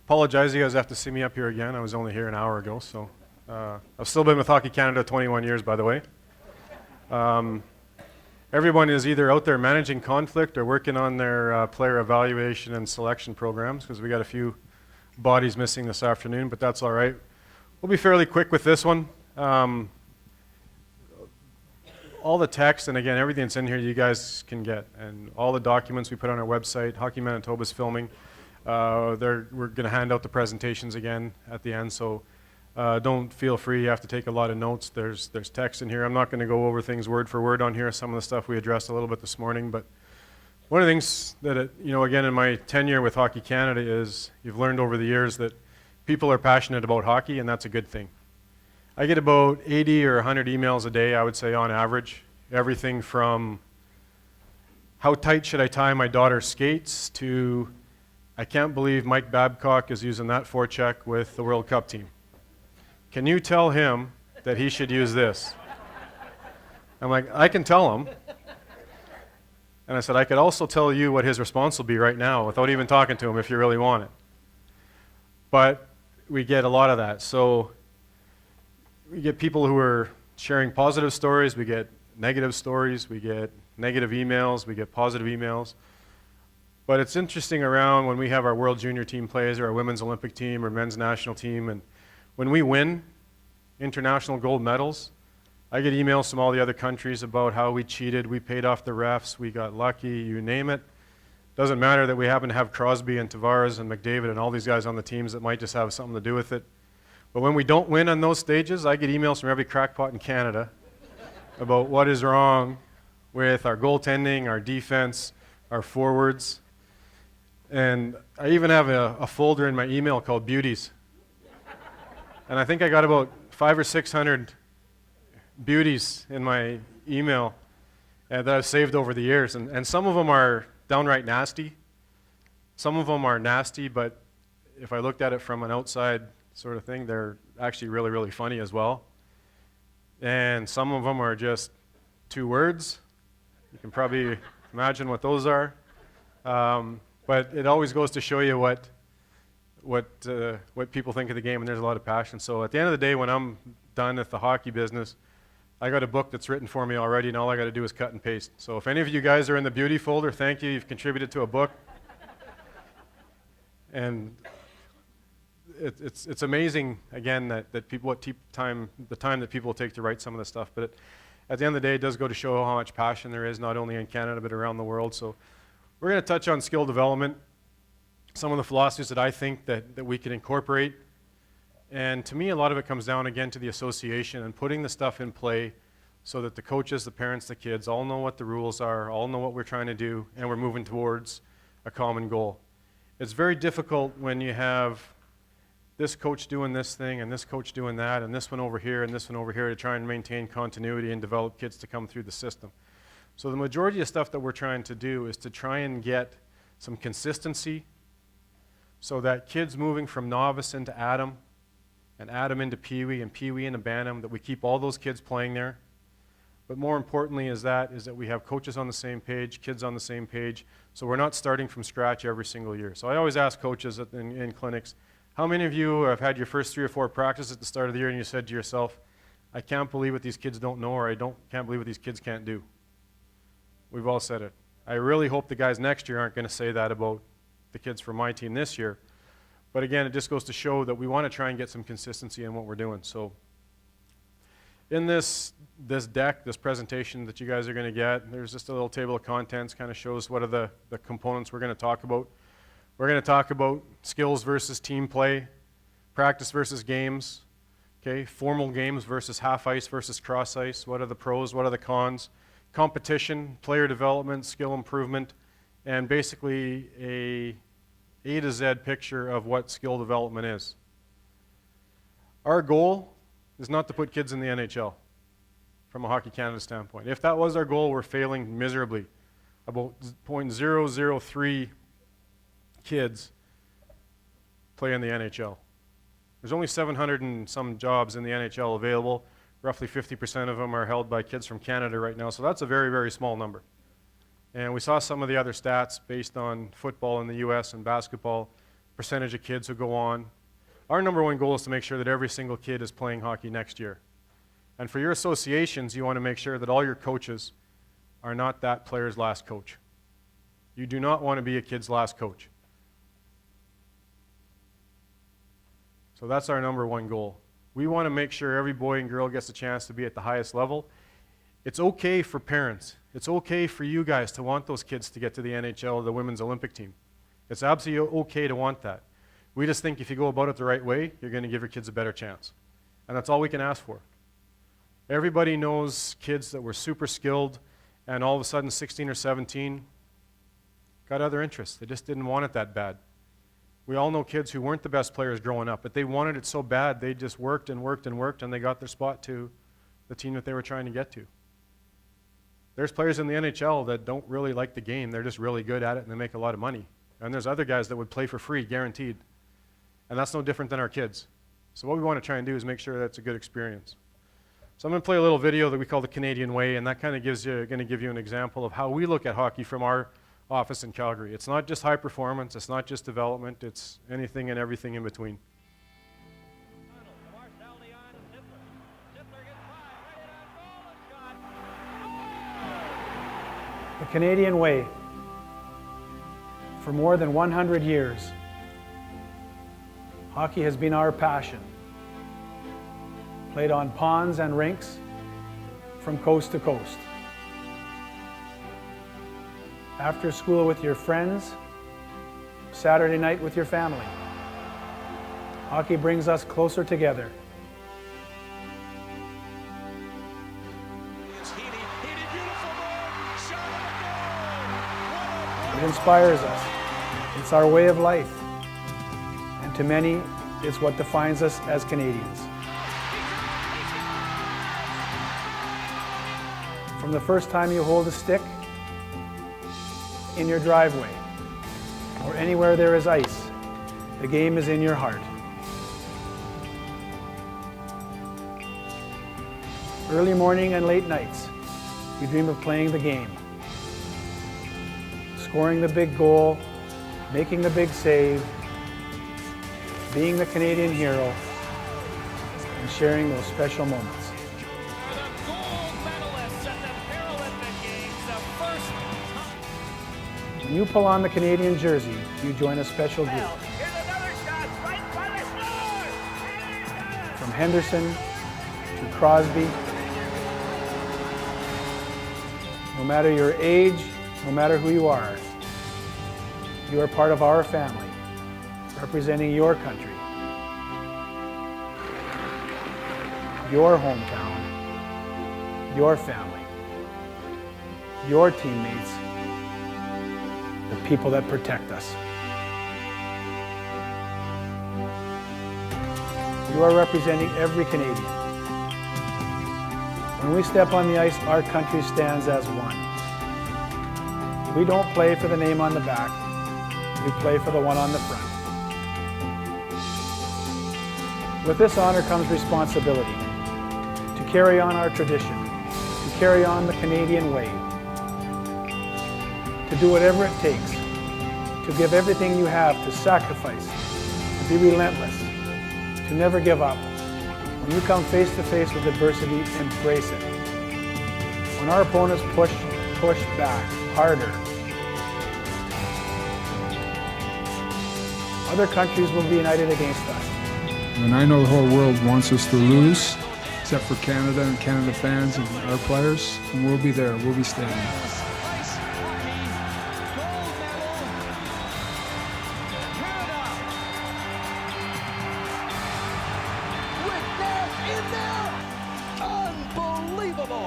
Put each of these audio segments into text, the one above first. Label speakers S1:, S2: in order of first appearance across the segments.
S1: Apologize, you guys have to see me up here again. I was only here an hour ago, so I've still been with Hockey Canada 21 years, by the way. Everyone is either out there managing conflict or working on their player evaluation and selection programs, because we got a few bodies missing this afternoon, but that's all right. We'll be fairly quick with this one. All the text, and again, everything that's in here you guys can get, and all the documents we put on our website. Hockey Manitoba's filming. We're going to hand out the presentations again at the end, so don't feel free. You have to take a lot of notes. There's text in here. I'm not going to go over things word for word on here. Some of the stuff we addressed a little bit this morning, but one of the things that, again, in my tenure with Hockey Canada is you've learned over the years that people are passionate about hockey, and that's a good thing. I get about 80 or 100 emails a day, I would say, on average. Everything from how tight should I tie my daughter's skates to I can't believe Mike Babcock is using that forecheck with the World Cup team. Can you tell him that he should use this? I'm like, I can tell him. And I said, I could also tell you what his response will be right now without even talking to him if you really want it. But we get a lot of that. So we get people who are sharing positive stories, we get negative stories, we get negative emails, we get positive emails. But it's interesting around when we have our World Junior team plays or our Women's Olympic team or Men's National team, and when we win international gold medals, I get emails from all the other countries about how we cheated, we paid off the refs, we got lucky, you name it. Doesn't matter that we happen to have Crosby and Tavares and McDavid and all these guys on the teams that might just have something to do with it. But when we don't win on those stages, I get emails from every crackpot in Canada about what is wrong with our goaltending, our defense, our forwards. And I even have a folder in my email called Beauties. And I think I got about 500 or 600 beauties in my email that I've saved over the years. And some of them are downright nasty. Some of them are nasty, but if I looked at it from an outside sort of thing, they're actually really, really funny as well. And some of them are just 2 words. You can probably imagine what those are. But it always goes to show you what people think of the game, and there's a lot of passion. So at the end of the day, when I'm done with the hockey business, I got a book that's written for me already, and all I got to do is cut and paste. So if any of you guys are in the beauty folder, thank you. You've contributed to a book. And it's amazing, again, that people, the time that people take to write some of this stuff. But at the end of the day, it does go to show how much passion there is, not only in Canada, but around the world. So we're going to touch on skill development, some of the philosophies that I think that we can incorporate. And to me, a lot of it comes down, again, to the association and putting the stuff in play so that the coaches, the parents, the kids all know what the rules are, all know what we're trying to do, and we're moving towards a common goal. It's very difficult when you have this coach doing this thing and this coach doing that and this one over here and this one over here to try and maintain continuity and develop kids to come through the system. So the majority of stuff that we're trying to do is to try and get some consistency so that kids moving from novice into Adam and Adam into Pee Wee and Pee Wee into Bantam, that we keep all those kids playing there. But more importantly is that we have coaches on the same page, kids on the same page, so we're not starting from scratch every single year. So I always ask coaches in clinics, how many of you have had your first 3 or 4 practices at the start of the year and you said to yourself, I can't believe what these kids don't know, or can't believe what these kids can't do? We've all said it. I really hope the guys next year aren't going to say that about the kids from my team this year. But again, it just goes to show that we want to try and get some consistency in what we're doing. So in this deck, this presentation that you guys are going to get, there's just a little table of contents, kind of shows what are the components we're going to talk about. We're going to talk about skills versus team play, practice versus games, okay, formal games versus half ice versus cross ice. What are the pros, what are the cons? Competition, player development, skill improvement, and basically a to Z picture of what skill development is. Our goal is not to put kids in the NHL from a Hockey Canada standpoint. If that was our goal, we're failing miserably. About 0.003 kids play in the NHL. There's only 700 and some jobs in the NHL available. Roughly 50% of them are held by kids from Canada right now, so that's a very, very small number. And we saw some of the other stats based on football in the US and basketball. percentage of kids who go on. Our number one goal is to make sure that every single kid is playing hockey next year. And for your associations, you want to make sure that all your coaches are not that player's last coach. You do not want to be a kid's last coach. So that's our number one goal. We want to make sure every boy and girl gets a chance to be at the highest level. It's okay for parents. It's okay for you guys to want those kids to get to the NHL or the Women's Olympic team. It's absolutely okay to want that. We just think if you go about it the right way, you're going to give your kids a better chance. And that's all we can ask for. Everybody knows kids that were super skilled and all of a sudden 16 or 17 got other interests. They just didn't want it that bad. We all know kids who weren't the best players growing up, but they wanted it so bad they just worked and worked and worked and they got their spot to the team that they were trying to get to. There's players in the NHL that don't really like the game. They're just really good at it and they make a lot of money. And there's other guys that would play for free, guaranteed. And that's no different than our kids. So what we want to try and do is make sure that's a good experience. So I'm going to play a little video that we call the Canadian Way, and that kind of going to give you an example of how we look at hockey from our office in Calgary. It's not just high performance, it's not just development, it's anything and everything in between.
S2: The Canadian Way. For more than 100 years, hockey has been our passion. Played on ponds and rinks from coast to coast. After school with your friends, Saturday night with your family. Hockey brings us closer together. It inspires us. It's our way of life. And to many, it's what defines us as Canadians. From the first time you hold a stick, in your driveway, or anywhere there is ice, the game is in your heart. Early morning and late nights, you dream of playing the game. Scoring the big goal, making the big save, being the Canadian hero, and sharing those special moments. When you pull on the Canadian jersey, you join a special group. From Henderson to Crosby, no matter your age, no matter who you are part of our family, representing your country, your hometown, your family, your teammates, the people that protect us. You are representing every Canadian. When we step on the ice, our country stands as one. We don't play for the name on the back, we play for the one on the front. With this honor comes responsibility to carry on our tradition, to carry on the Canadian way, to do whatever it takes, to give everything you have, to sacrifice, to be relentless, to never give up. When you come face to face with adversity, embrace it. When our opponents push back harder, other countries will be united against us.
S3: And I know the whole world wants us to lose, except for Canada and Canada fans and our players, and we'll be there, we'll be standing.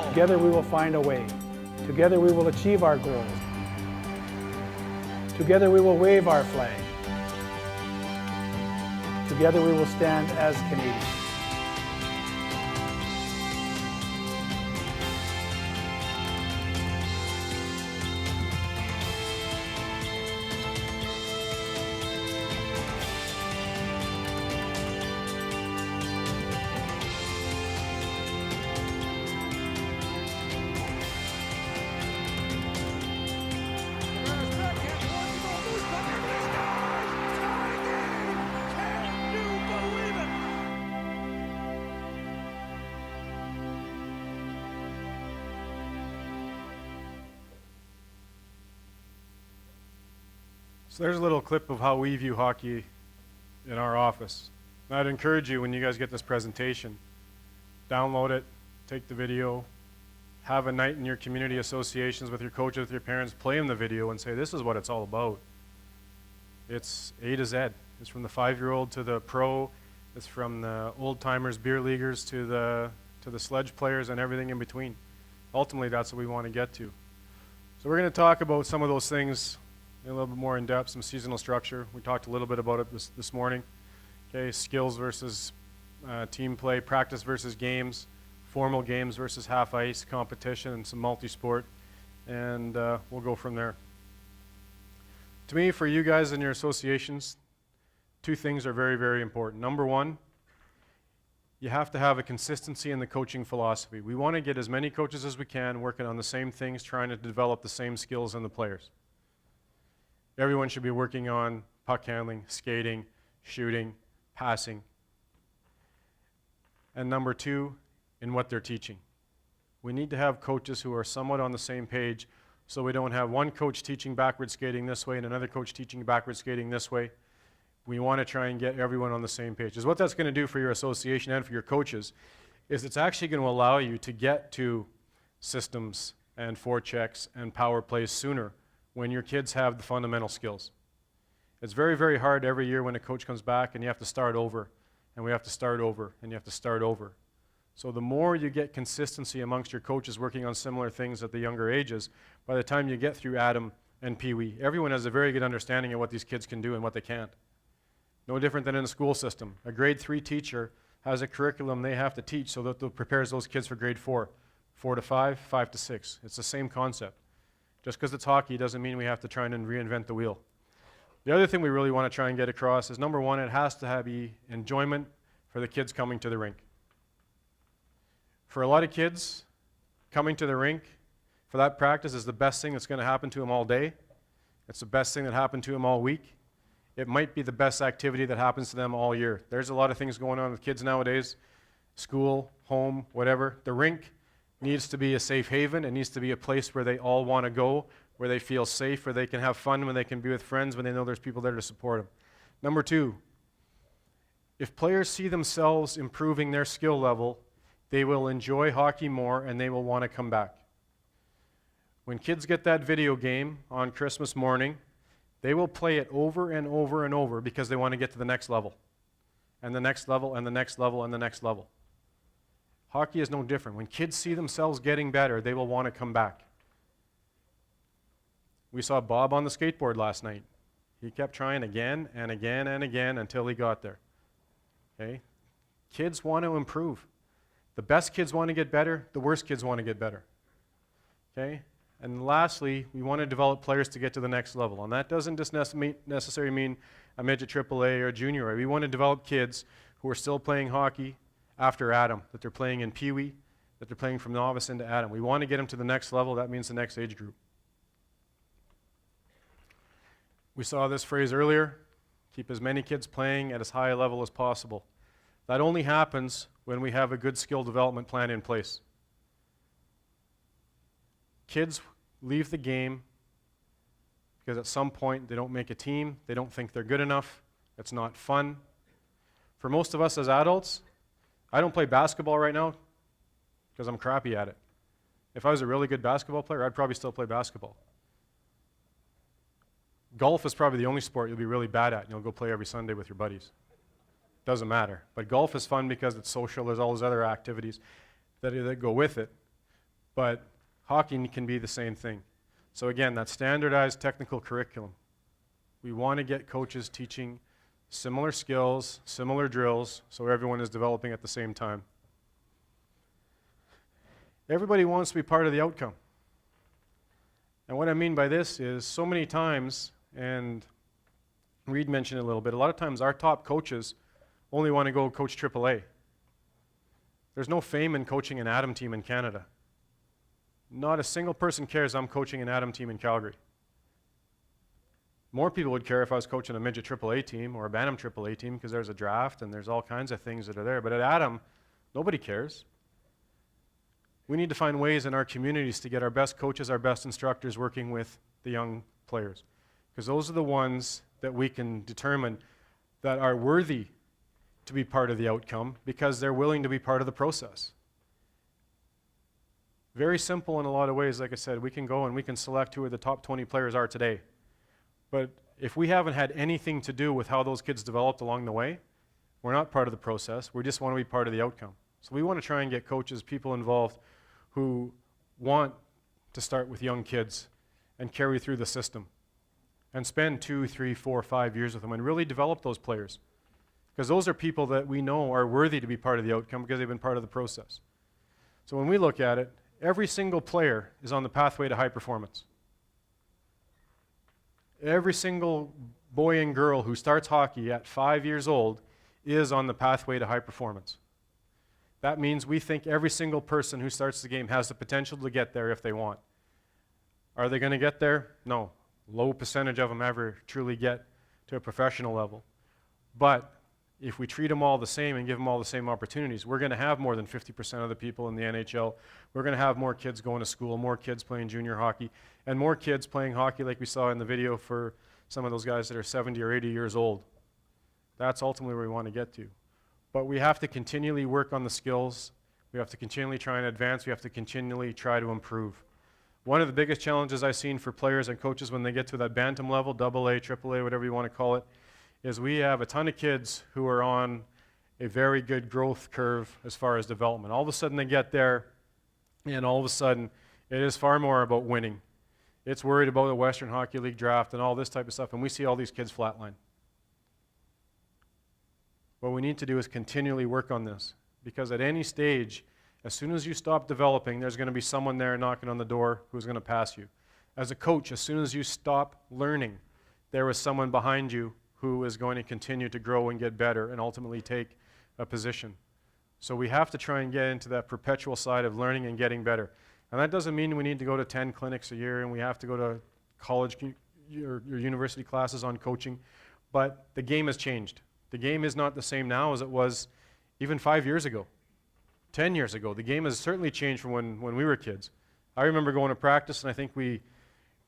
S2: Together we will find a way. Together we will achieve our goals. Together we will wave our flag. Together we will stand as Canadians.
S1: So there's a little clip of how we view hockey in our office. And I'd encourage you, when you guys get this presentation, download it, take the video, have a night in your community associations with your coaches, with your parents, play them the video and say, this is what it's all about. It's A to Z. It's from the 5-year-old to the pro. It's from the old-timers, beer leaguers, to the sledge players and everything in between. Ultimately, that's what we want to get to. So we're going to talk about some of those things in a little bit more in depth, some seasonal structure. We talked a little bit about it this morning. Okay, skills versus team play, practice versus games, formal games versus half ice, competition, and some multi-sport. And we'll go from there. To me, for you guys in your associations, 2 things are very, very important. Number 1, you have to have a consistency in the coaching philosophy. We want to get as many coaches as we can working on the same things, trying to develop the same skills in the players. Everyone should be working on puck handling, skating, shooting, passing. And number 2, in what they're teaching. We need to have coaches who are somewhat on the same page, so we don't have one coach teaching backward skating this way and another coach teaching backward skating this way. We want to try and get everyone on the same page. Because what that's going to do for your association and for your coaches is it's actually going to allow you to get to systems and forechecks and power plays sooner when your kids have the fundamental skills. It's very, very hard every year when a coach comes back and you have to start over, and we have to start over, and you have to start over. So the more you get consistency amongst your coaches working on similar things at the younger ages, by the time you get through Adam and Pee Wee, everyone has a very good understanding of what these kids can do and what they can't. No different than in the school system. A grade 3 teacher has a curriculum they have to teach so that it prepares those kids for grade 4, 4 to 5, 5 to 6. It's the same concept. Just because it's hockey doesn't mean we have to try and reinvent the wheel. The other thing we really want to try and get across is, number 1, it has to be enjoyment for the kids coming to the rink. For a lot of kids, coming to the rink for that practice is the best thing that's going to happen to them all day. It's the best thing that happened to them all week. It might be the best activity that happens to them all year. There's a lot of things going on with kids nowadays, school, home, whatever. The rink needs to be a safe haven. It needs to be a place where they all want to go, where they feel safe, where they can have fun, when they can be with friends, when they know there's people there to support them. Number 2, if players see themselves improving their skill level, they will enjoy hockey more and they will want to come back. When kids get that video game on Christmas morning, they will play it over and over and over because they want to get to the next level, and the next level, and the next level, and the next level. Hockey is no different. When kids see themselves getting better, they will want to come back. We saw Bob on the skateboard last night. He kept trying again and again and again until he got there. Okay? Kids want to improve. The best kids want to get better. The worst kids want to get better. Okay? And lastly, we want to develop players to get to the next level. And that doesn't just necessarily mean a midget AAA or a junior A. We want to develop kids who are still playing hockey after Adam, that they're playing in Pee Wee, that they're playing from novice into Adam. We want to get them to the next level. That means the next age group. We saw this phrase earlier, keep as many kids playing at as high a level as possible. That only happens when we have a good skill development plan in place. Kids leave the game because at some point they don't make a team, they don't think they're good enough, it's not fun. For most of us as adults, I don't play basketball right now because I'm crappy at it. If I was a really good basketball player, I'd probably still play basketball. Golf is probably the only sport you'll be really bad at and you'll go play every Sunday with your buddies. Doesn't matter. But golf is fun because it's social, there's all those other activities that go with it. But hockey can be the same thing. So again, that standardized technical curriculum. We want to get coaches teaching similar skills, similar drills, so everyone is developing at the same time. Everybody wants to be part of the outcome. And what I mean by this is so many times, and Reed mentioned it a little bit, a lot of times our top coaches only want to go coach AAA. There's no fame in coaching an Adam team in Canada. Not a single person cares I'm coaching an Adam team in Calgary. More people would care if I was coaching a midget AAA team or a Bantam AAA team because there's a draft and there's all kinds of things that are there. But at Adam, nobody cares. We need to find ways in our communities to get our best coaches, our best instructors working with the young players. because those are the ones that we can determine that are worthy to be part of the outcome because they're willing to be part of the process. Very simple in a lot of ways. Like I said, we can go and we can select who the top 20 players are today. But if we haven't had anything to do with how those kids developed along the way, we're not part of the process. We just want to be part of the outcome. So we want to try and get coaches, people involved who want to start with young kids and carry through the system and spend 2, 3, 4, 5 years with them and really develop those players. Because those are people that we know are worthy to be part of the outcome because they've been part of the process. So when we look at it, every single player is on the pathway to high performance. Every single boy and girl who starts hockey at 5 years old is on the pathway to high performance. That means we think every single person who starts the game has the potential to get there if they want. Are they going to get there? No. Low percentage of them ever truly get to a professional level. But if we treat them all the same and give them all the same opportunities, we're going to have more than 50% of the people in the NHL. We're going to have more kids going to school, more kids playing junior hockey, and more kids playing hockey like we saw in the video for some of those guys that are 70 or 80 years old. That's ultimately where we want to get to. But we have to continually work on the skills. We have to continually try and advance. We have to continually try to improve. One of the biggest challenges I've seen for players and coaches when they get to that bantam level, AA, AAA, whatever you want to call it, is we have a ton of kids who are on a very good growth curve as far as development. All of a sudden they get there, and all of a sudden it is far more about winning. It's worried about the Western Hockey League draft and all this type of stuff, and we see all these kids flatline. What we need to do is continually work on this, because at any stage, as soon as you stop developing, there's going to be someone there knocking on the door who's going to pass you. As a coach, as soon as you stop learning, there is someone behind you who is going to continue to grow and get better and ultimately take a position. So we have to try and get into that perpetual side of learning and getting better. And that doesn't mean we need to go to 10 clinics a year and we have to go to college or university classes on coaching, but the game has changed. The game is not the same now as it was even 5 years ago, 10 years ago. The game has certainly changed from when we were kids. I remember going to practice, and I think we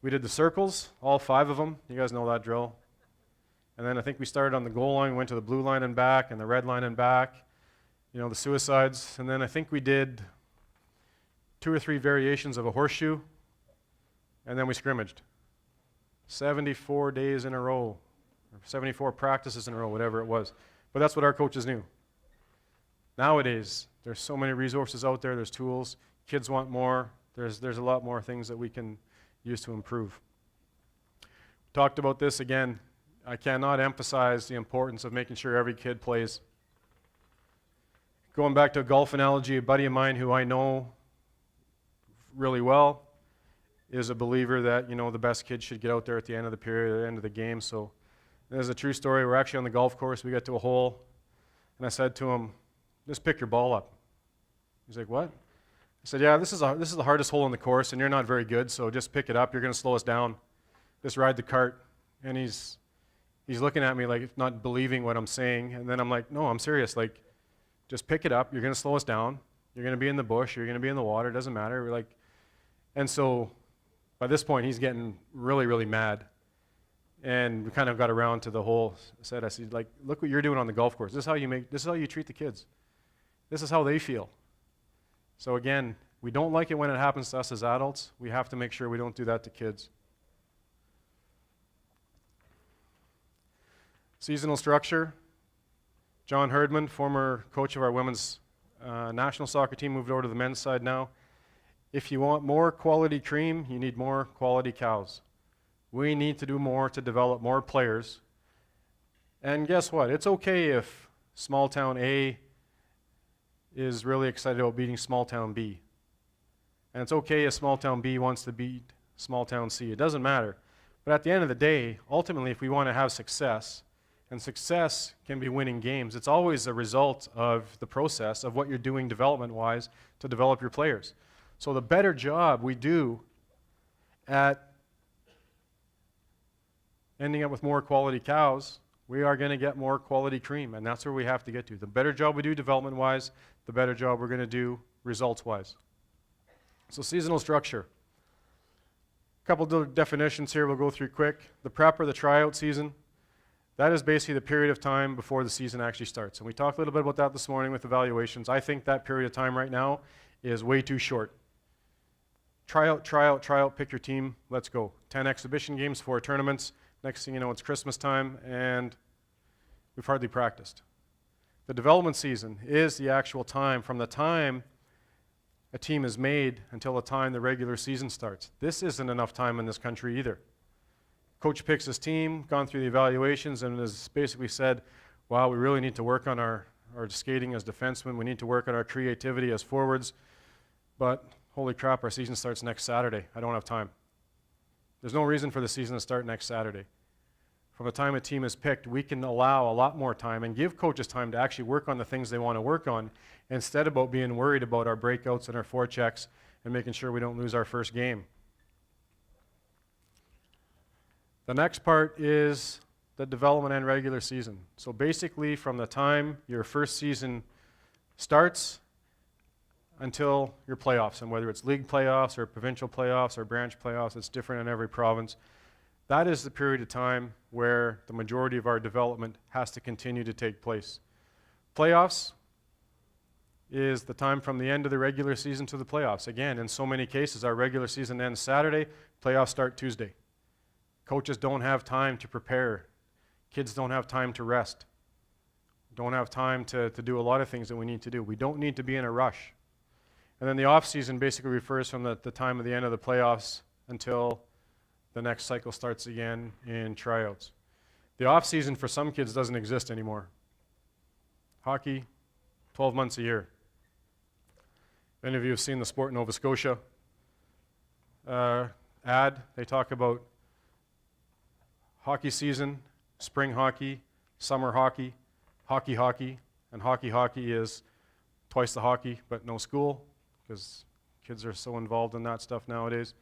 S1: did the circles, all 5 of them. You guys know that drill. And then I think we started on the goal line, went to the blue line and back, and the red line and back, you know, the suicides. And then I think we did 2 or 3 variations of a horseshoe, and then we scrimmaged. 74 days in a row, or 74 practices in a row, whatever it was. But that's what our coaches knew. Nowadays, there's so many resources out there, there's tools, kids want more, there's a lot more things that we can use to improve. Talked about this again. I cannot emphasize the importance of making sure every kid plays. Going back to a golf analogy, a buddy of mine who I know really well is a believer that, you know, the best kid should get out there at the end of the period, at the end of the game. So there's a true story. We're actually on the golf course. We got to a hole, and I said to him, just pick your ball up. He's like, what? I said, yeah, this is the hardest hole in the course, and you're not very good, so just pick it up. You're going to slow us down. Just ride the cart. And he's looking at me like not believing what I'm saying. And then I'm like, no, I'm serious. Like, just pick it up. You're going to slow us down. You're going to be in the bush. You're going to be in the water. It doesn't matter. We're like, and so by this point, he's getting really, really mad. And we kind of got around to the whole set. I said, like, look what you're doing on the golf course. This is how you treat the kids. This is how they feel. So again, we don't like it when it happens to us as adults. We have to make sure we don't do that to kids. Seasonal structure. John Herdman, former coach of our women's national soccer team, moved over to the men's side now. If you want more quality cream, you need more quality cows. We need to do more to develop more players. And guess what? It's okay if small town A is really excited about beating small town B. And it's okay if small town B wants to beat small town C. It doesn't matter. But at the end of the day, ultimately, if we want to have success, and success can be winning games, it's always a result of the process of what you're doing development-wise to develop your players. So the better job we do at ending up with more quality cows, we are going to get more quality cream, and that's where we have to get to. The better job we do development-wise, the better job we're going to do results-wise. So seasonal structure. couple of definitions here we'll go through quick. The prep or the tryout season, that is basically the period of time before the season actually starts. And we talked a little bit about that this morning with evaluations. I think that period of time right now is way too short. Try out, pick your team, let's go. 10 exhibition games, 4 tournaments. Next thing you know, it's Christmas time, and we've hardly practiced. The development season is the actual time from the time a team is made until the time the regular season starts. This isn't enough time in this country either. Coach picks his team, gone through the evaluations, and has basically said, wow, we really need to work on our skating as defensemen. We need to work on our creativity as forwards. But holy crap, our season starts next Saturday. I don't have time. There's no reason for the season to start next Saturday. From the time a team is picked, we can allow a lot more time and give coaches time to actually work on the things they want to work on instead of being worried about our breakouts and our forechecks and making sure we don't lose our first game. The next part is the development and regular season. So basically from the time your first season starts until your playoffs, and whether it's league playoffs or provincial playoffs or branch playoffs, it's different in every province. That is the period of time where the majority of our development has to continue to take place. Playoffs is the time from the end of the regular season to the playoffs. Again, in so many cases, our regular season ends Saturday, playoffs start Tuesday. Coaches don't have time to prepare. Kids don't have time to rest. Don't have time to do a lot of things that we need to do. We don't need to be in a rush. And then the off season basically refers from the time of the end of the playoffs until the next cycle starts again in tryouts. The off season for some kids doesn't exist anymore. Hockey, 12 months a year. Many of you have seen the Sport Nova Scotia ad. They talk about hockey season, spring hockey, summer hockey, hockey, and hockey is twice the hockey but no school because kids are so involved in that stuff nowadays,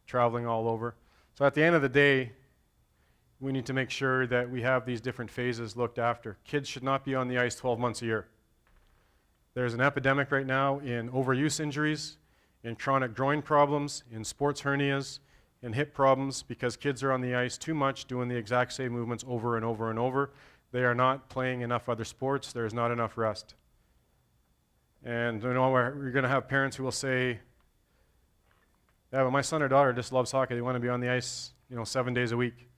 S1: traveling all over. So at the end of the day, we need to make sure that we have these different phases looked after. Kids should not be on the ice 12 months a year. There's an epidemic right now in overuse injuries, in chronic groin problems, in sports hernias, in hip problems because kids are on the ice too much doing the exact same movements over and over and over. They are not playing enough other sports. There is not enough rest. And you know, we're going to have parents who will say, yeah, but my son or daughter just loves hockey. They want to be on the ice, 7 days a week.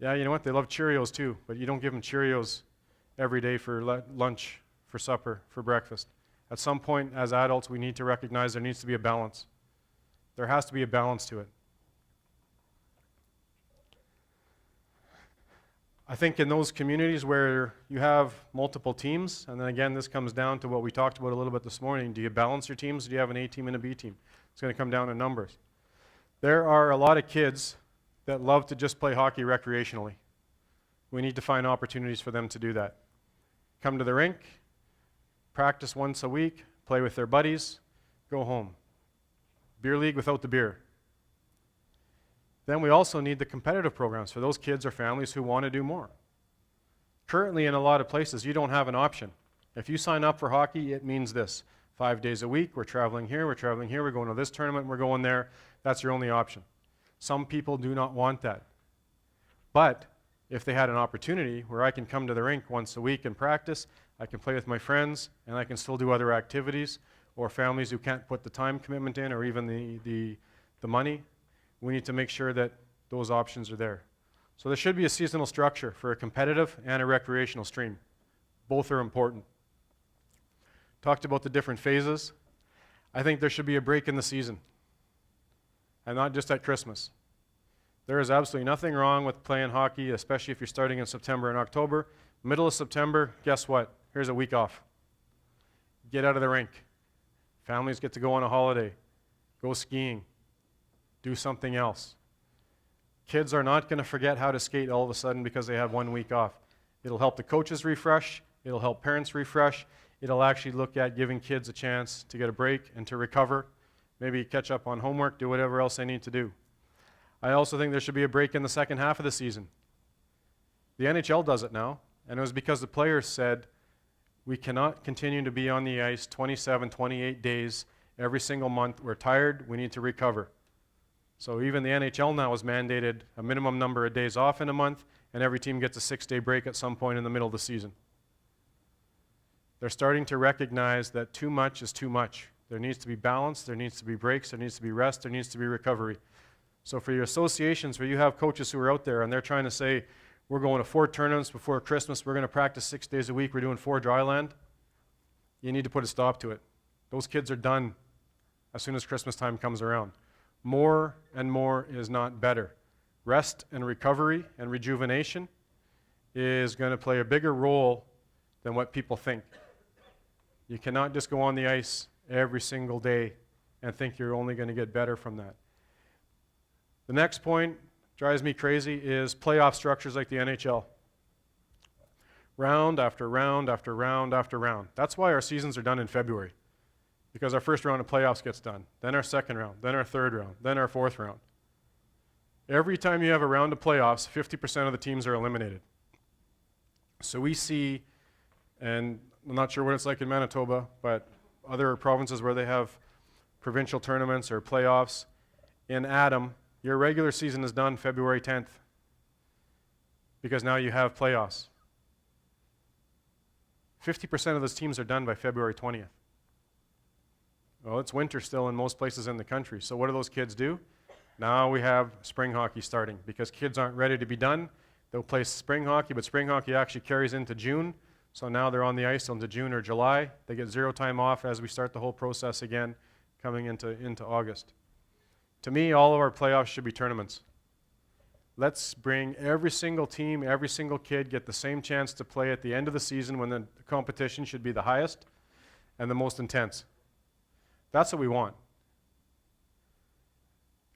S1: Yeah, you know what? They love Cheerios too, but you don't give them Cheerios every day for lunch, for supper, for breakfast. At some point, as adults, we need to recognize there needs to be a balance. There has to be a balance to it. I think in those communities where you have multiple teams, and then again, this comes down to what we talked about a little bit this morning. Do you balance your teams? Do you have an A team and a B team? It's going to come down to numbers. There are a lot of kids that love to just play hockey recreationally. We need to find opportunities for them to do that. Come to the rink, practice once a week, play with their buddies, go home. Beer league without the beer. Then we also need the competitive programs for those kids or families who want to do more. Currently, in a lot of places, you don't have an option. If you sign up for hockey, it means this. 5 days a week, we're traveling here, we're going to this tournament, we're going there. That's your only option. Some people do not want that. But if they had an opportunity where I can come to the rink once a week and practice, I can play with my friends, and I can still do other activities, or families who can't put the time commitment in or even the money, we need to make sure that those options are there. So there should be a seasonal structure for a competitive and a recreational stream. Both are important. Talked about the different phases. I think there should be a break in the season, and not just at Christmas. There is absolutely nothing wrong with playing hockey, especially if you're starting in September and October. Middle of September, guess what? Here's a week off. Get out of the rink. Families get to go on a holiday, go skiing, do something else. Kids are not going to forget how to skate all of a sudden because they have 1 week off. It'll help the coaches refresh. It'll help parents refresh. It'll actually look at giving kids a chance to get a break and to recover, maybe catch up on homework, do whatever else they need to do. I also think there should be a break in the second half of the season. The NHL does it now, and it was because the players said, we cannot continue to be on the ice 27, 28 days every single month. We're tired. We need to recover. So even the NHL now has mandated a minimum number of days off in a month, and every team gets a 6-day break at some point in the middle of the season. They're starting to recognize that too much is too much. There needs to be balance, there needs to be breaks, there needs to be rest, there needs to be recovery. So for your associations where you have coaches who are out there and they're trying to say, we're going to 4 tournaments before Christmas, we're going to practice 6 days a week, we're doing 4 dry land, you need to put a stop to it. Those kids are done as soon as Christmas time comes around. More and more is not better. Rest and recovery and rejuvenation is going to play a bigger role than what people think. You cannot just go on the ice every single day and think you're only going to get better from that. The next point drives me crazy is playoff structures like the NHL. Round after round after round after round. That's why our seasons are done in February, because our first round of playoffs gets done, then our second round, then our third round, then our fourth round. Every time you have a round of playoffs, 50% of the teams are eliminated. So we see, and I'm not sure what it's like in Manitoba, but other provinces where they have provincial tournaments or playoffs, in Adam, your regular season is done February 10th because now you have playoffs. 50% of those teams are done by February 20th. Well, it's winter still in most places in the country. So what do those kids do? Now we have spring hockey starting because kids aren't ready to be done. They'll play spring hockey, but spring hockey actually carries into June. So now they're on the ice into June or July. They get 0 time off as we start the whole process again coming into August. To me, all of our playoffs should be tournaments. Let's bring every single team, every single kid get the same chance to play at the end of the season when the competition should be the highest and the most intense. That's what we want.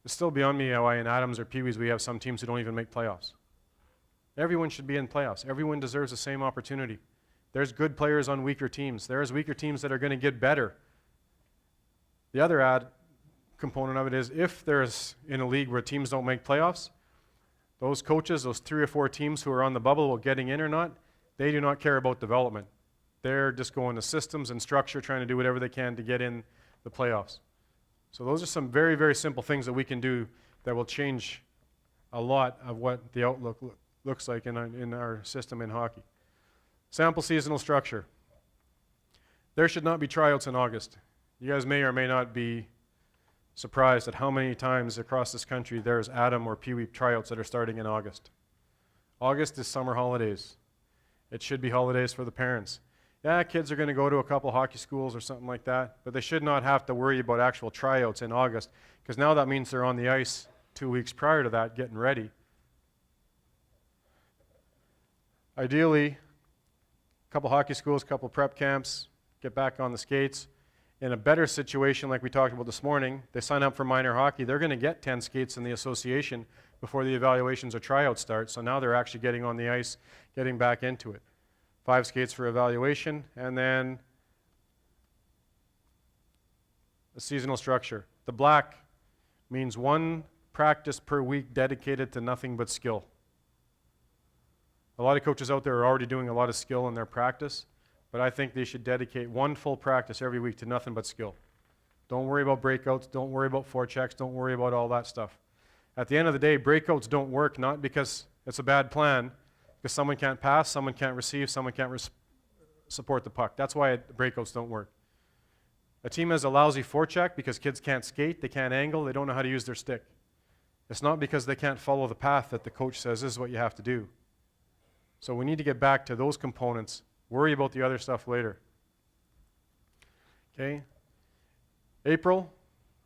S1: It's still beyond me why in Adams or Pee-wees we have some teams who don't even make playoffs. Everyone should be in playoffs. Everyone deserves the same opportunity. There's good players on weaker teams. There's weaker teams that are going to get better. The other component of it is if there's in a league where teams don't make playoffs, those coaches, those 3 or 4 teams who are on the bubble, getting in or not, they do not care about development. They're just going to systems and structure, trying to do whatever they can to get in the playoffs. So those are some very, very simple things that we can do that will change a lot of what the outlook looks like in our system in hockey. Sample seasonal structure. There should not be tryouts in August. You guys may or may not be surprised at how many times across this country there's Adam or Pee-wee tryouts that are starting in August. August is summer holidays. It should be holidays for the parents. Yeah, kids are going to go to a couple hockey schools or something like that, but they should not have to worry about actual tryouts in August, because now that means they're on the ice 2 weeks prior to that getting ready. Ideally, a couple hockey schools, a couple prep camps, get back on the skates. In a better situation like we talked about this morning, they sign up for minor hockey, they're going to get 10 skates in the association before the evaluations or tryouts start, so now they're actually getting on the ice, getting back into it. 5 skates for evaluation, and then a seasonal structure. The black means 1 practice per week dedicated to nothing but skill. A lot of coaches out there are already doing a lot of skill in their practice, but I think they should dedicate 1 full practice every week to nothing but skill. Don't worry about breakouts, don't worry about forechecks, don't worry about all that stuff. At the end of the day, breakouts don't work, not because it's a bad plan, because someone can't pass, someone can't receive, someone can't support the puck. That's why breakouts don't work. A team has a lousy forecheck because kids can't skate, they can't angle, they don't know how to use their stick. It's not because they can't follow the path that the coach says this is what you have to do. So we need to get back to those components. Worry about the other stuff later. Okay? April,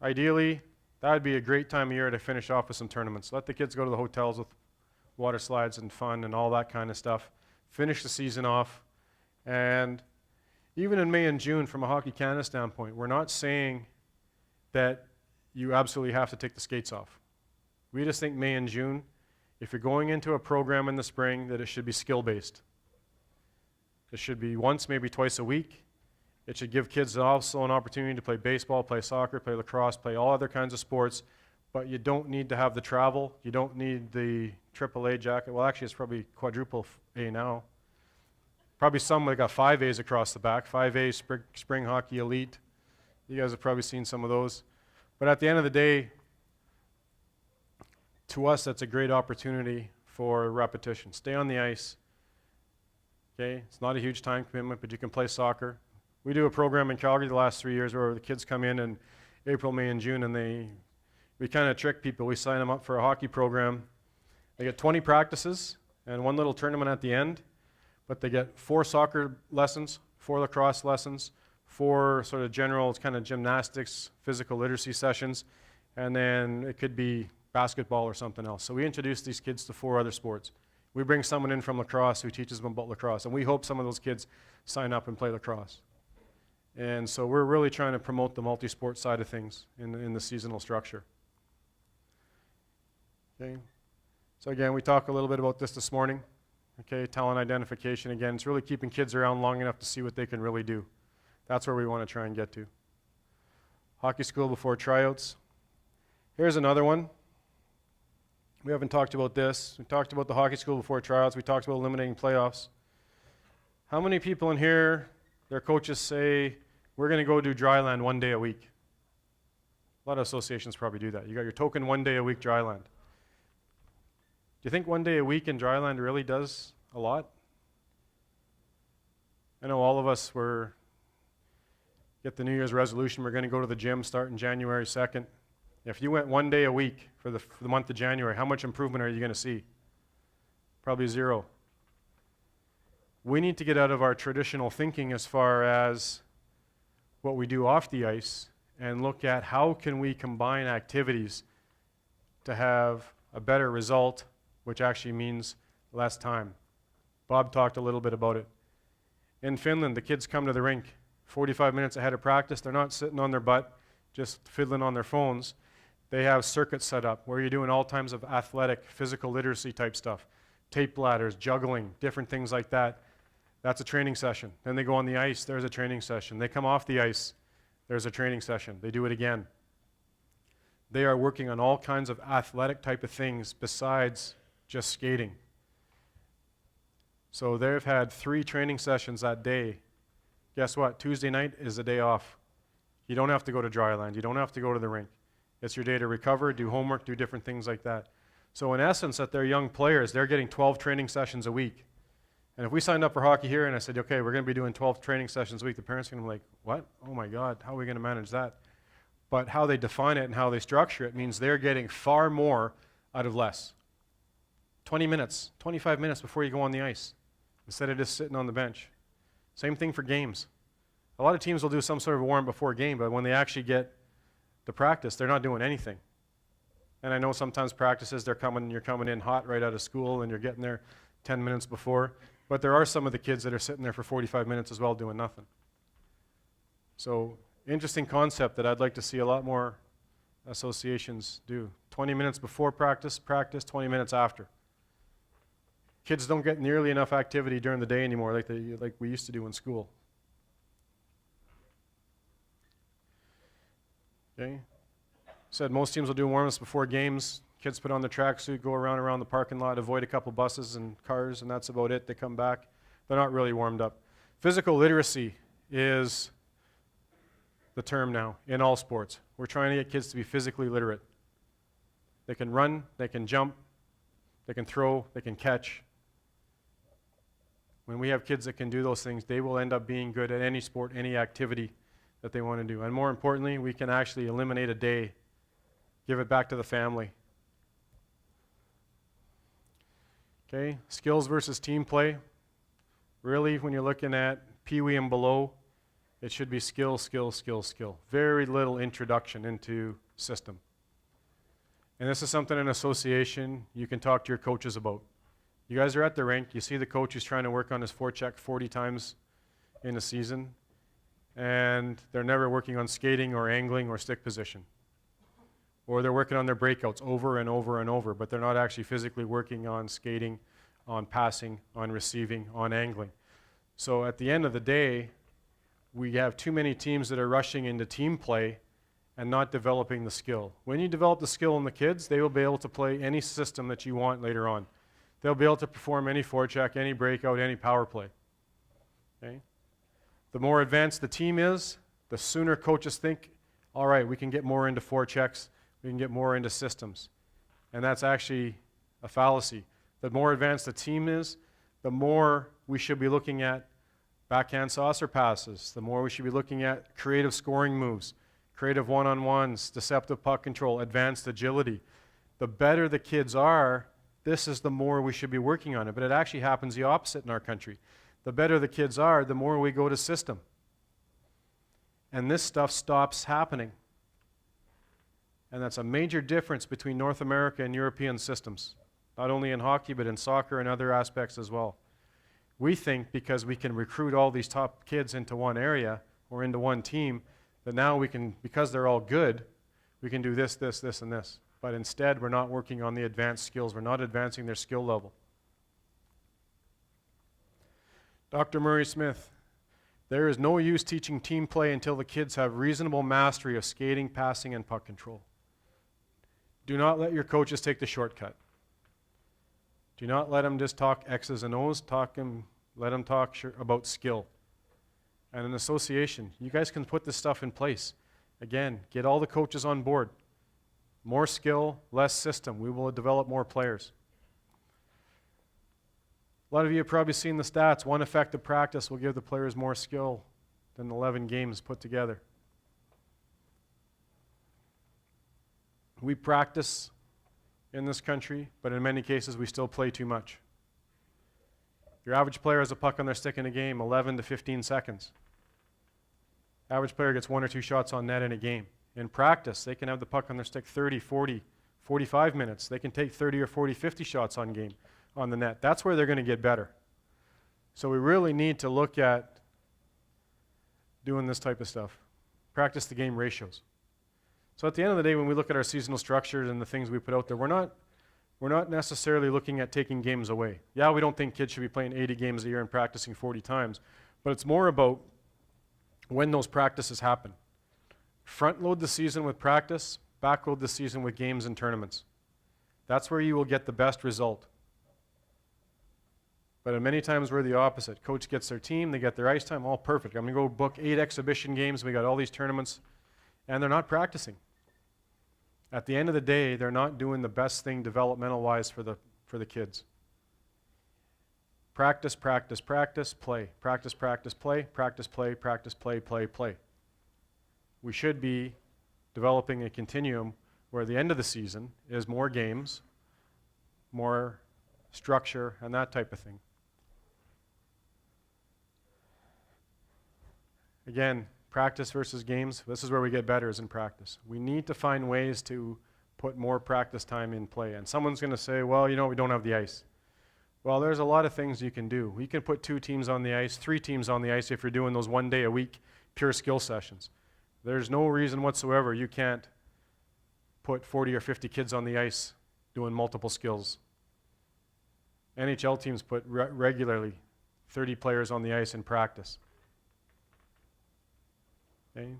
S1: ideally, that would be a great time of year to finish off with some tournaments. Let the kids go to the hotels with water slides and fun and all that kind of stuff. Finish the season off. And even in May and June, from a Hockey Canada standpoint, we're not saying that you absolutely have to take the skates off. We just think May and June, if you're going into a program in the spring, that it should be skill-based. It should be once, maybe twice a week. It should give kids also an opportunity to play baseball, play soccer, play lacrosse, play all other kinds of sports, but you don't need to have the travel. You don't need the AAA jacket. Well, actually, it's probably quadruple A now. Probably some that got 5 A's across the back, 5A Spring Hockey Elite. You guys have probably seen some of those. But at the end of the day, to us, that's a great opportunity for repetition. Stay on the ice. Okay, it's not a huge time commitment, but you can play soccer. We do a program in Calgary the last 3 years where the kids come in April, May, and June, and we kind of trick people. We sign them up for a hockey program. They get 20 practices and one little tournament at the end, but they get 4 soccer lessons, 4 lacrosse lessons, 4 sort of general kind of gymnastics, physical literacy sessions, and then it could be basketball or something else. So we introduce these kids to 4 other sports. We bring someone in from lacrosse who teaches them about lacrosse, and we hope some of those kids sign up and play lacrosse. And so we're really trying to promote the multi-sport side of things in the seasonal structure. Okay. So again, we talked a little bit about this morning. Okay, talent identification. Again, it's really keeping kids around long enough to see what they can really do. That's where we want to try and get to. Hockey school before tryouts. Here's another one. We haven't talked about this. We talked about the hockey school before tryouts. We talked about eliminating playoffs. How many people in here, their coaches say, we're going to go do dry land 1 day a week? A lot of associations probably do that. You got your token 1 day a week dry land. Do you think 1 day a week in dry land really does a lot? I know all of us get the New Year's resolution, we're going to go to the gym starting January 2nd. If you went 1 day a week for the month of January, how much improvement are you going to see? Probably 0. We need to get out of our traditional thinking as far as what we do off the ice and look at how can we combine activities to have a better result, which actually means less time. Bob talked a little bit about it. In Finland, the kids come to the rink 45 minutes ahead of practice. They're not sitting on their butt, just fiddling on their phones. They have circuits set up where you're doing all kinds of athletic, physical literacy type stuff. Tape ladders, juggling, different things like that. That's a training session. Then they go on the ice, there's a training session. They come off the ice, there's a training session. They do it again. They are working on all kinds of athletic type of things besides just skating. So they've had 3 training sessions that day. Guess what? Tuesday night is a day off. You don't have to go to dry land. You don't have to go to the rink. It's your day to recover, do homework, do different things like that. So in essence, that they're young players, they're getting 12 training sessions a week. And if we signed up for hockey here and I said, okay, we're going to be doing 12 training sessions a week, the parents are going to be like, what? Oh my God, how are we going to manage that? But how they define it and how they structure it means they're getting far more out of less. 20 minutes, 25 minutes before you go on the ice, instead of just sitting on the bench. Same thing for games. A lot of teams will do some sort of warm before game, but when they actually get the practice, they're not doing anything. And I know sometimes practices, you're coming in hot right out of school and you're getting there 10 minutes before, but there are some of the kids that are sitting there for 45 minutes as well doing nothing. So, interesting concept that I'd like to see a lot more associations do. 20 minutes before practice, 20 minutes after. Kids don't get nearly enough activity during the day anymore like we used to do in school. Okay. Said most teams will do warm-ups before games. Kids put on their tracksuit, go around the parking lot, avoid a couple buses and cars, and that's about it. They come back. They're not really warmed up. Physical literacy is the term now in all sports. We're trying to get kids to be physically literate. They can run, they can jump, they can throw, they can catch. When we have kids that can do those things, they will end up being good at any sport, any activity that they want to do. And more importantly, we can actually eliminate a day, give it back to the family. Okay, skills versus team play. Really, when you're looking at Pee-wee and below, it should be skill, skill, skill, skill. Very little introduction into system. And this is something in association you can talk to your coaches about. You guys are at the rink, you see the coach who's trying to work on his forecheck 40 times in a season, and they're never working on skating or angling or stick position. Or they're working on their breakouts over and over and over, but they're not actually physically working on skating, on passing, on receiving, on angling. So at the end of the day, we have too many teams that are rushing into team play and not developing the skill. When you develop the skill in the kids, they will be able to play any system that you want later on. They'll be able to perform any forecheck, any breakout, any power play. Okay? The more advanced the team is, the sooner coaches think, all right, we can get more into forechecks, we can get more into systems. And that's actually a fallacy. The more advanced the team is, the more we should be looking at backhand saucer passes, the more we should be looking at creative scoring moves, creative one-on-ones, deceptive puck control, advanced agility. The better the kids are, this is the more we should be working on it. But it actually happens the opposite in our country. The better the kids are, the more we go to system. And this stuff stops happening. And that's a major difference between North America and European systems, not only in hockey, but in soccer and other aspects as well. We think because we can recruit all these top kids into one area or into one team, that now we can, because they're all good, we can do this, this, this, and this. But instead, we're not working on the advanced skills. We're not advancing their skill level. Dr. Murray Smith, there is no use teaching team play until the kids have reasonable mastery of skating, passing, and puck control. Do not let your coaches take the shortcut. Do not let them just talk X's and O's. Let them talk about skill. And an association, you guys can put this stuff in place. Again, get all the coaches on board. More skill, less system. We will develop more players. A lot of you have probably seen the stats. One effective practice will give the players more skill than 11 games put together. We practice in this country, but in many cases we still play too much. Your average player has a puck on their stick in a game 11 to 15 seconds. Average player gets 1 or 2 shots on net in a game. In practice, they can have the puck on their stick 30, 40, 45 minutes. They can take 30 or 40, 50 shots on game on the net. That's where they're going to get better. So we really need to look at doing this type of stuff. Practice the game ratios. So at the end of the day, when we look at our seasonal structures and the things we put out there, we're not necessarily looking at taking games away. Yeah, we don't think kids should be playing 80 games a year and practicing 40 times, but it's more about when those practices happen. Front load the season with practice, back load the season with games and tournaments. That's where you will get the best result. But many times we're the opposite. Coach gets their team, they get their ice time, all perfect. I'm going to go book 8 exhibition games, we got all these tournaments, and they're not practicing. At the end of the day, they're not doing the best thing developmental-wise for the kids. Practice, practice, practice, play. Practice, practice, play. Practice, play, practice, play, play, play. We should be developing a continuum where the end of the season is more games, more structure, and that type of thing. Again, practice versus games, this is where we get better, is in practice. We need to find ways to put more practice time in play. And someone's going to say, well, you know, we don't have the ice. Well, there's a lot of things you can do. We can put 2 teams on the ice, 3 teams on the ice if you're doing those 1 day a week pure skill sessions. There's no reason whatsoever you can't put 40 or 50 kids on the ice doing multiple skills. NHL teams put regularly 30 players on the ice in practice. Okay.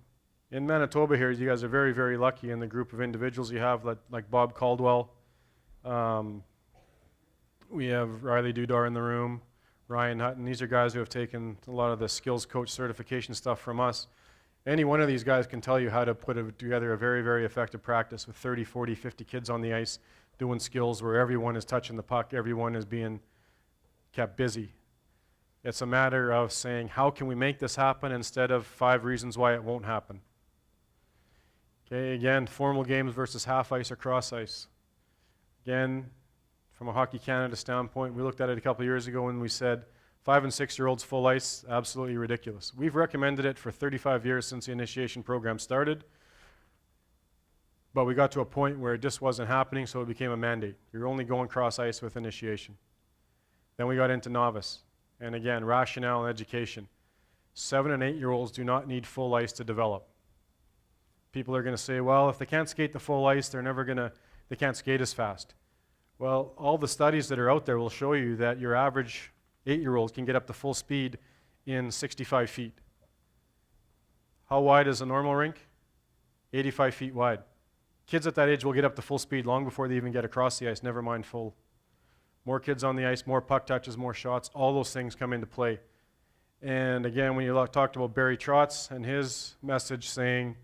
S1: In Manitoba here, you guys are very, very lucky in the group of individuals you have, like Bob Caldwell. We have Riley Dudar in the room, Ryan Hutton. These are guys who have taken a lot of the skills coach certification stuff from us. Any one of these guys can tell you how to put together a very, very effective practice with 30, 40, 50 kids on the ice doing skills where everyone is touching the puck, everyone is being kept busy. It's a matter of saying, how can we make this happen instead of 5 reasons why it won't happen. Okay, again, formal games versus half ice or cross ice. Again, from a Hockey Canada standpoint, we looked at it a couple of years ago and we said 5 and 6-year-olds full ice, absolutely ridiculous. We've recommended it for 35 years since the initiation program started, but we got to a point where it just wasn't happening, so it became a mandate. You're only going cross ice with initiation. Then we got into novice. And again, rationale and education. 7 and 8-year-olds do not need full ice to develop. People are going to say, well, if they can't skate the full ice, they can't skate as fast. Well, all the studies that are out there will show you that your average 8-year-old can get up to full speed in 65 feet. How wide is a normal rink? 85 feet wide. Kids at that age will get up to full speed long before they even get across the ice, never mind full. More kids on the ice, more puck touches, more shots, all those things come into play. And again, when you talked about Barry Trotz and his message saying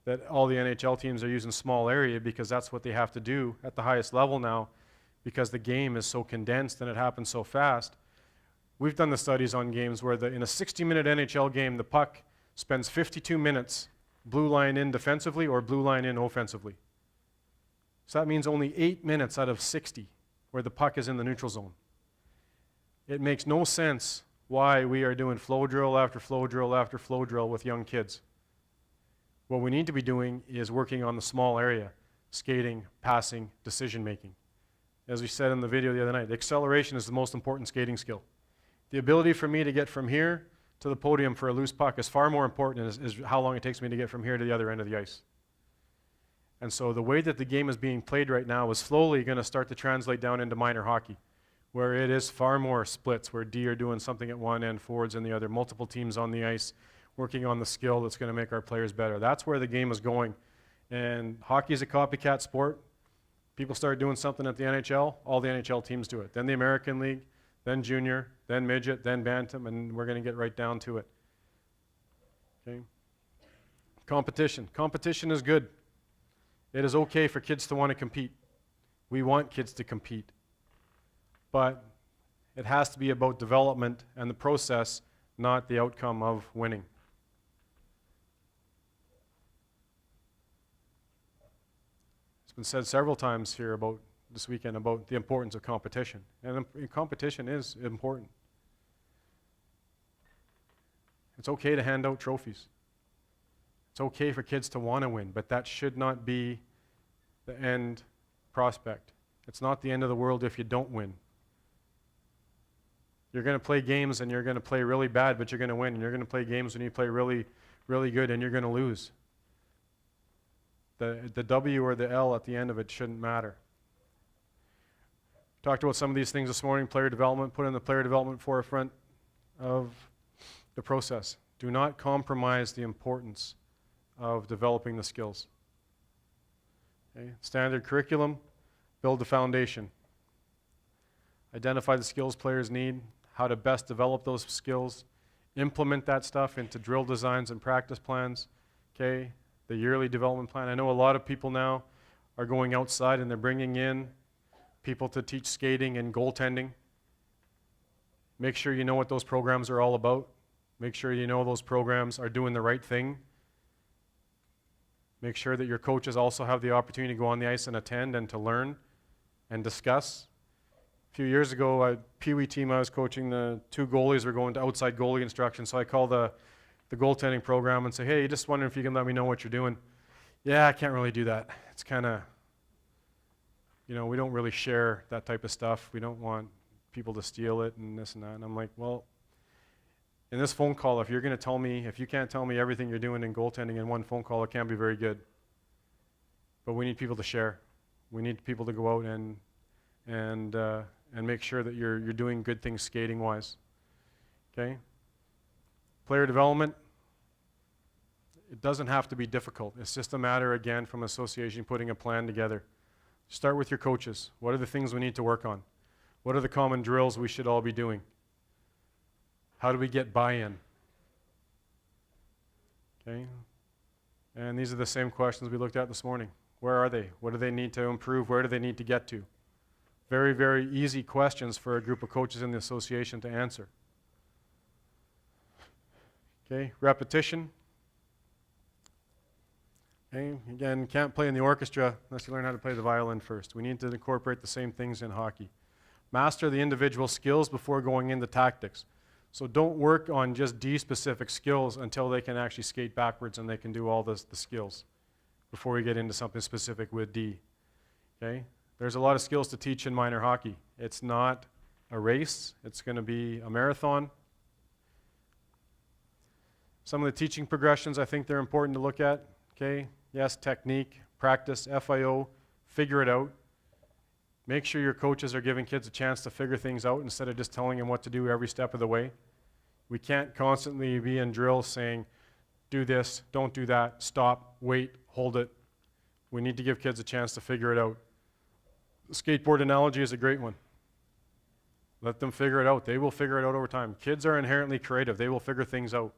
S1: that all the NHL teams are using small area because that's what they have to do at the highest level now, because the game is so condensed and it happens so fast. We've done the studies on games where in a 60-minute NHL game, the puck spends 52 minutes blue line in defensively or blue line in offensively. So that means only 8 minutes out of 60 where the puck is in the neutral zone. It makes no sense why we are doing flow drill after flow drill after flow drill with young kids. What we need to be doing is working on the small area, skating, passing, decision making. As we said in the video the other night, acceleration is the most important skating skill. The ability for me to get from here to the podium for a loose puck is far more important as how long it takes me to get from here to the other end of the ice. And so the way that the game is being played right now is slowly going to start to translate down into minor hockey, where it is far more splits, where D are doing something at one end, forwards in the other, multiple teams on the ice, working on the skill that's going to make our players better. That's where the game is going. And hockey is a copycat sport. People start doing something at the NHL, all the NHL teams do it. Then the American League, then junior, then midget, then bantam, and we're going to get right down to it. Okay? Competition. Competition is good. It is okay for kids to want to compete. We want kids to compete. But it has to be about development and the process, not the outcome of winning. It's been said several times here about this weekend about the importance of competition. And competition is important. It's okay to hand out trophies. It's okay for kids to want to win, but that should not be the end prospect. It's not the end of the world if you don't win. You're going to play games and you're going to play really bad, but you're going to win. And you're going to play games when you play really, really good and you're going to lose. The W or the L at the end of it shouldn't matter. Talked about some of these things this morning. Player development, put in the player development forefront of the process. Do not compromise the importance of developing the skills. Okay? Standard curriculum, build the foundation. Identify the skills players need, how to best develop those skills, implement that stuff into drill designs and practice plans, okay? The yearly development plan. I know a lot of people now are going outside and they're bringing in people to teach skating and goaltending. Make sure you know what those programs are all about. Make sure you know those programs are doing the right thing. Make sure that your coaches also have the opportunity to go on the ice and attend and to learn and discuss. A few years ago, a Pee Wee team I was coaching, the two goalies were going to outside goalie instruction, so I called the goaltending program and say, hey, just wondering if you can let me know what you're doing. Yeah, I can't really do that. It's kind of, we don't really share that type of stuff. We don't want people to steal it and this and that. And I'm like, well, in this phone call, if you can't tell me everything you're doing in goaltending in one phone call, it can't be very good. But we need people to share. We need people to go out and make sure that you're doing good things skating-wise. Okay? Player development, it doesn't have to be difficult. It's just a matter, again, from association putting a plan together. Start with your coaches. What are the things we need to work on? What are the common drills we should all be doing? How do we get buy-in? Okay? And these are the same questions we looked at this morning. Where are they? What do they need to improve? Where do they need to get to? Very, very easy questions for a group of coaches in the association to answer. Okay, repetition. Okay, again, can't play in the orchestra unless you learn how to play the violin first. We need to incorporate the same things in hockey. Master the individual skills before going into tactics. So don't work on just D-specific skills until they can actually skate backwards and they can do all the skills before we get into something specific with D. Okay? There's a lot of skills to teach in minor hockey. It's not a race. It's going to be a marathon. Some of the teaching progressions, I think they're important to look at. Okay? Yes, technique, practice, FIO, figure it out. Make sure your coaches are giving kids a chance to figure things out instead of just telling them what to do every step of the way. We can't constantly be in drills saying, do this, don't do that, stop, wait, hold it. We need to give kids a chance to figure it out. The skateboard analogy is a great one. Let them figure it out. They will figure it out over time. Kids are inherently creative. They will figure things out.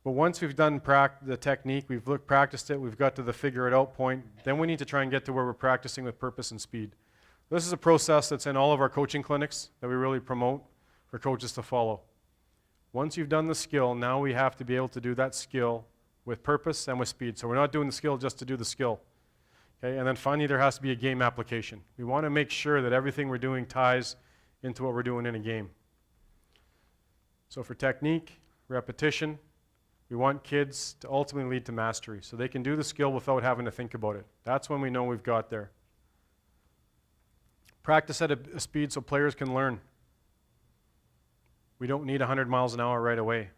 S1: But once we've done the technique, we've practiced it, we've got to the figure it out point, then we need to try and get to where we're practicing with purpose and speed. This is a process that's in all of our coaching clinics that we really promote for coaches to follow. Once you've done the skill, now we have to be able to do that skill with purpose and with speed. So we're not doing the skill just to do the skill. Okay? And then finally, there has to be a game application. We want to make sure that everything we're doing ties into what we're doing in a game. So for technique, repetition, we want kids to ultimately lead to mastery. So they can do the skill without having to think about it. That's when we know we've got there. Practice at a speed so players can learn. We don't need 100 miles an hour right away.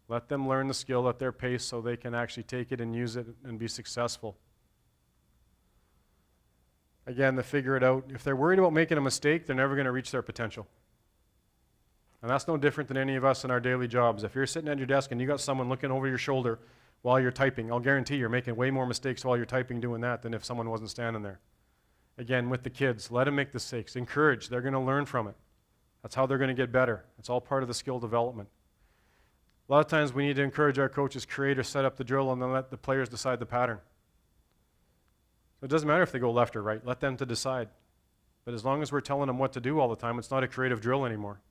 S1: Let them learn the skill at their pace so they can actually take it and use it and be successful. Again, to figure it out. If they're worried about making a mistake, they're never going to reach their potential. And that's no different than any of us in our daily jobs. If you're sitting at your desk and you got someone looking over your shoulder while you're typing, I'll guarantee you're making way more mistakes while you're typing doing that than if someone wasn't standing there. Again, with the kids, let them make the mistakes. Encourage. They're going to learn from it. That's how they're going to get better. It's all part of the skill development. A lot of times we need to encourage our coaches, create or set up the drill, and then let the players decide the pattern. So it doesn't matter if they go left or right. Let them to decide. But as long as we're telling them what to do all the time, it's not a creative drill anymore.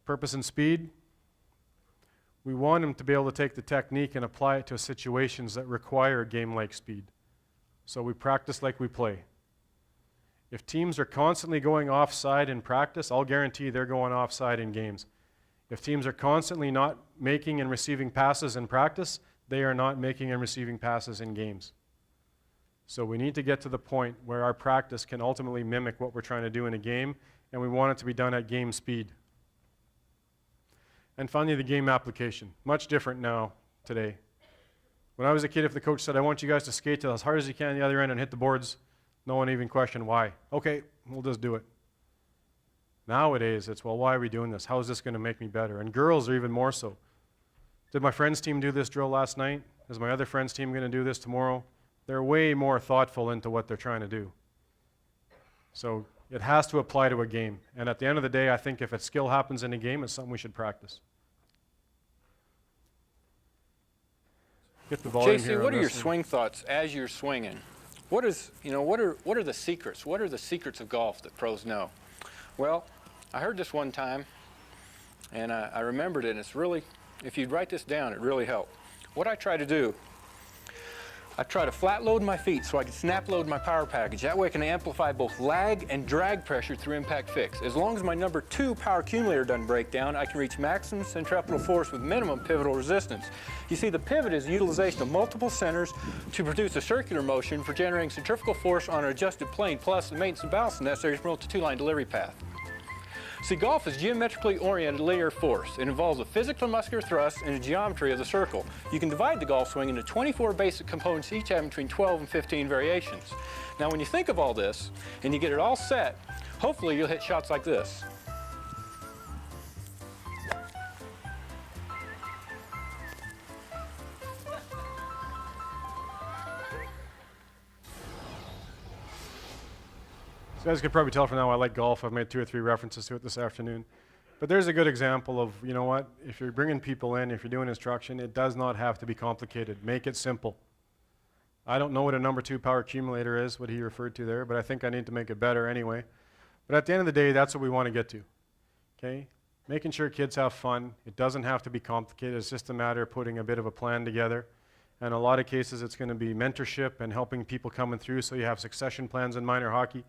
S1: Purpose and speed. We want them to be able to take the technique and apply it to situations that require game-like speed. So we practice like we play. If teams are constantly going offside in practice, I'll guarantee they're going offside in games. If teams are constantly not making and receiving passes in practice, they are not making and receiving passes in games. So we need to get to the point where our practice can ultimately mimic what we're trying to do in a game, and we want it to be done at game speed. And finally, the game application. Much different now, today. When I was a kid, if the coach said, I want you guys to skate to as hard as you can on the other end and hit the boards, no one even questioned why. Okay, we'll just do it. Nowadays, it's, well, why are we doing this? How is this going to make me better? And girls are even more so. Did my friend's team do this drill last night? Is my other friend's team going to do this tomorrow? They're way more thoughtful into what they're trying to do. So it has to apply to a game. And at the end of the day, I think if a skill happens in a game, it's something we should practice. Get the volume
S4: JC,
S1: here
S4: what
S1: on
S4: are your
S1: this one.
S4: swing thoughts as you're swinging? What are the secrets? What are the secrets of golf that pros know? Well, I heard this one time, and I remembered it, and it's really, if you'd write this down, it really helped. What I try to do, I try to flat load my feet so I can snap load my power package. That way I can amplify both lag and drag pressure through impact fix. As long as my number 2 power accumulator doesn't break down, I can reach maximum centripetal force with minimum pivotal resistance. You see, the pivot is the utilization of multiple centers to produce a circular motion for generating centrifugal force on an adjusted plane, plus the maintenance and balance necessary to promote the 2-line delivery path. See, golf is geometrically oriented linear force. It involves a physical and muscular thrust and the geometry of the circle. You can divide the golf swing into 24 basic components, each having between 12 and 15 variations. Now, when you think of all this and you get it all set, hopefully you'll hit shots like this.
S1: You guys could probably tell from now I like golf. I've made 2 or 3 references to it this afternoon. But there's a good example of, you know what, if you're bringing people in, if you're doing instruction, it does not have to be complicated. Make it simple. I don't know what a number 2 power accumulator is, what he referred to there, but I think I need to make it better anyway. But at the end of the day, that's what we want to get to. Okay? Making sure kids have fun. It doesn't have to be complicated. It's just a matter of putting a bit of a plan together. And in a lot of cases, it's going to be mentorship and helping people coming through so you have succession plans in minor hockey.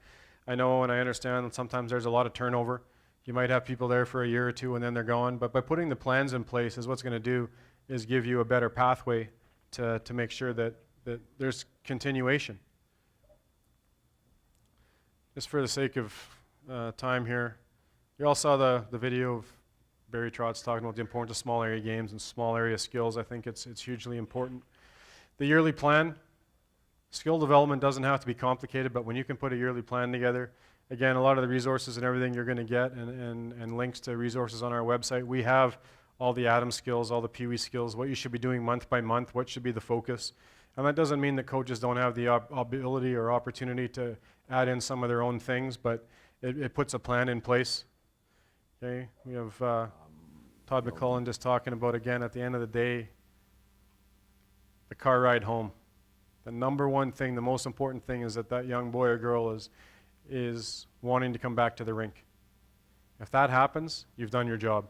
S1: I know and I understand that sometimes there's a lot of turnover. You might have people there for a year or 2 and then they're gone, but by putting the plans in place is what's going to do is give you a better pathway to make sure that there's continuation. Just for the sake of time here, you all saw the video of Barry Trotz talking about the importance of small area games and small area skills. I think it's hugely important. The yearly plan. Skill development doesn't have to be complicated, but when you can put a yearly plan together, again, a lot of the resources and everything you're going to get and links to resources on our website. We have all the Adam skills, all the Pee Wee skills, what you should be doing month by month, what should be the focus. And that doesn't mean that coaches don't have the ability or opportunity to add in some of their own things, but it puts a plan in place. Okay, we have Todd McCullen just talking about, again, at the end of the day, the car ride home. The number one thing, the most important thing is that young boy or girl is wanting to come back to the rink. If that happens, you've done your job.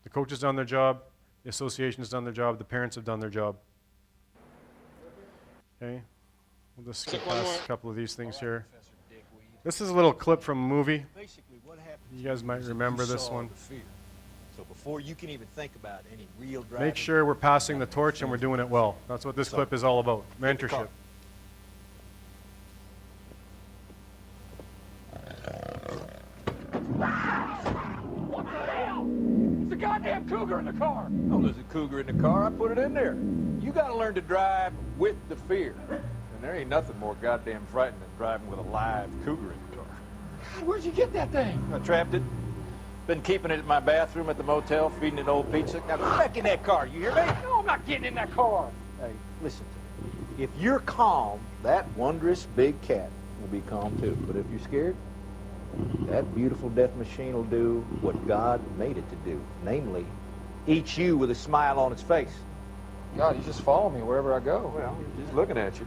S1: The coach has done their job, the association has done their job, the parents have done their job. Okay, we'll just skip past a couple of these things here. This is a little clip from a movie. You guys might remember this one.
S5: So before you can even think about any real driving,
S1: Make sure we're passing the torch and we're doing it well. That's what this clip is all about, mentorship.
S6: What the hell? It's a goddamn cougar in the car.
S5: oh, there's a cougar in the car. I put it in there. You got to learn to drive with the fear. And there ain't nothing more goddamn frightening than driving with a live cougar in the car.
S6: God, where'd you get that thing?
S5: I trapped it. Been keeping it in my bathroom at the motel, feeding it old pizza. Now get back in that car, you hear me?
S6: No, I'm not getting in that car.
S5: Hey, listen to me. If you're calm, that wondrous big cat will be calm too. But if you're scared, that beautiful death machine will do what God made it to do. Namely, eat you with a smile on its face.
S6: God, you just follow me wherever I go.
S5: Well, just looking at you.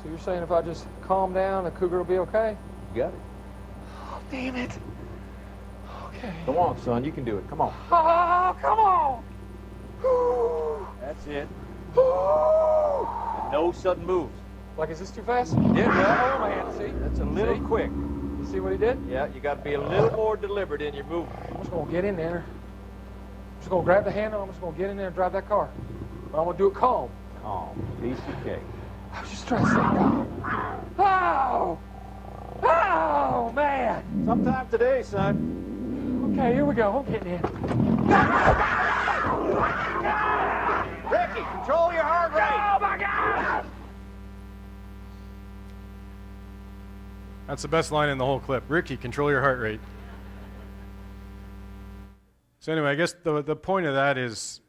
S6: So you're saying if I just calm down, the cougar will be okay?
S5: You got it.
S6: Oh, damn it. Okay.
S5: Come on, son, you can do it. Come on.
S6: Oh, come on. Whew.
S5: That's it.
S6: Whew.
S5: And no sudden moves.
S6: Like, is this too fast?
S5: Yeah,
S6: Oh, man, see?
S5: that's a little
S6: See?
S5: quick.
S6: You see what he did?
S5: Yeah, you got to be a little more deliberate in your movement.
S6: I'm just gonna get in there. I'm just gonna grab the handle. I'm just gonna get in there and drive that car. But I'm gonna do it calm.
S5: Calm, piece of cake.
S6: I was just trying to stay calm. Oh! Oh, man!
S5: Sometime today, son.
S6: Okay, here we go. I'm getting in.
S5: Ricky, control your heart rate.
S6: Oh, my God!
S1: That's the best line in the whole clip. Ricky, control your heart rate. So anyway, I guess the point of that is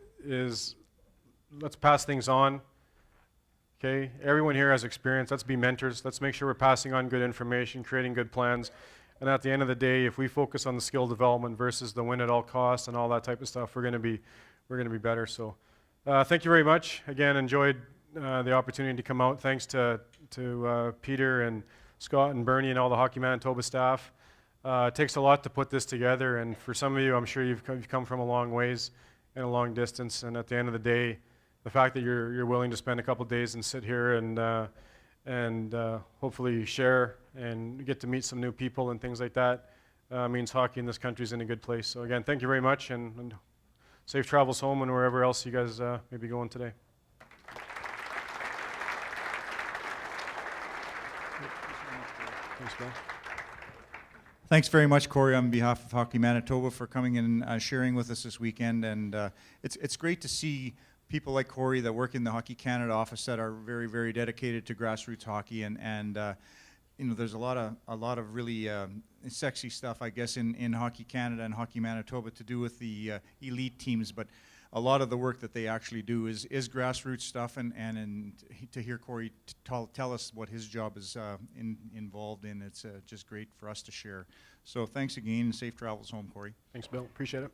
S1: let's pass things on. Okay, everyone here has experience. Let's be mentors. Let's make sure we're passing on good information, creating good plans. And at the end of the day, if we focus on the skill development versus the win at all costs and all that type of stuff, we're going to be better. So, thank you very much. Again, enjoyed the opportunity to come out. Thanks to Peter and Scott and Bernie and all the Hockey Manitoba staff. It takes a lot to put this together, and for some of you, I'm sure you've come from a long ways and a long distance. And at the end of the day, the fact that you're willing to spend a couple days and sit here and hopefully share and get to meet some new people and things like that means hockey in this country is in a good place. So again, thank you very much, and safe travels home and wherever else you guys may be going today. Thanks, Bill.
S7: Thanks very much, Corey, on behalf of Hockey Manitoba for coming and sharing with us this weekend. And it's great to see people like Corey that work in the Hockey Canada office that are very, very dedicated to grassroots hockey. And you know, there's a lot of really sexy stuff, I guess, in Hockey Canada and Hockey Manitoba to do with the elite teams. But a lot of the work that they actually do is grassroots stuff, and to hear Corey tell us what his job is involved in, it's just great for us to share. So thanks again, and safe travels home, Corey.
S1: Thanks, Bill. Appreciate it.